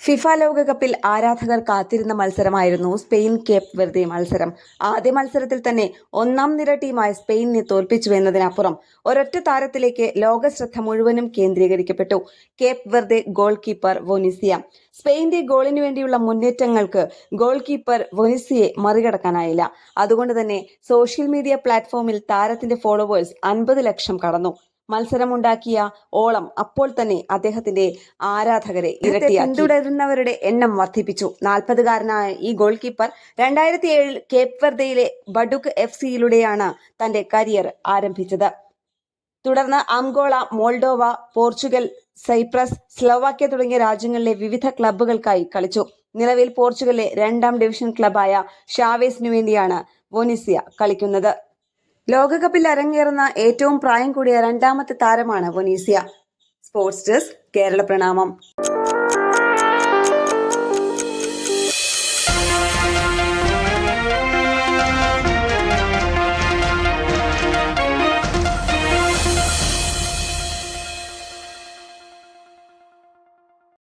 FIFA ലോകകപ്പിൽ ആരാധകർ കാത്തിരുന്ന മത്സരമായിരുന്നു സ്പെയിൻ കേപ്പ് വെർദെ മത്സരം. ആദ്യ മത്സരത്തിൽ തന്നെ ഒന്നാം നിര ടീമായ സ്പെയിനിനെ തോൽപ്പിച്ചുവെന്നതിനപ്പുറം ഒരൊറ്റ താരത്തിലേക്ക് ലോക ശ്രദ്ധ മുഴുവനും കേന്ദ്രീകരിക്കപ്പെട്ടു. കേപ്പ് വെർദെ ഗോൾ കീപ്പർ വൊനീസിയ. സ്പെയിന്റെ ഗോളിനു വേണ്ടിയുള്ള മുന്നേറ്റങ്ങൾക്ക് ഗോൾ കീപ്പർ വൊനീസിയെ മറികടക്കാനായില്ല. അതുകൊണ്ട് തന്നെ സോഷ്യൽ മീഡിയ പ്ലാറ്റ്ഫോമിൽ താരത്തിന്റെ ഫോളോവേഴ്സ് 50 ലക്ഷം കടന്നു. മത്സരമുണ്ടാക്കിയ ഓളം അപ്പോൾ തന്നെ അദ്ദേഹത്തിന്റെ ആരാധകരെ ഇരട്ടിയാക്കി. പിന്തുടരുന്നവരുടെ എണ്ണം വർദ്ധിപ്പിച്ചു. 40-കാരനായ ഈ ഗോൾ കീപ്പർ 2007 കേപ്പ് വെർദെയിലെ ബഡുക് FC-യിലൂടെയാണ് തന്റെ കരിയർ ആരംഭിച്ചത്. തുടർന്ന് Angola, Moldova, Portugal, Cyprus, Slovakia തുടങ്ങിയ രാജ്യങ്ങളിലെ വിവിധ ക്ലബ്ബുകൾക്കായി കളിച്ചു. നിലവിൽ പോർച്ചുഗലിലെ 2ാം ഡിവിഷൻ ക്ലബ്ബായ ഷാവേസിനു വേണ്ടിയാണ് വൊനീസിയ കളിക്കുന്നത്. ലോകകപ്പിൽ അരങ്ങേറുന്ന ഏറ്റവും പ്രായം കൂടിയ 2ാമത്തെ താരമാണ് വൊനീസിയ. സ്പോർട്സ് ഡെസ്ക്, കേരള പ്രണാമം.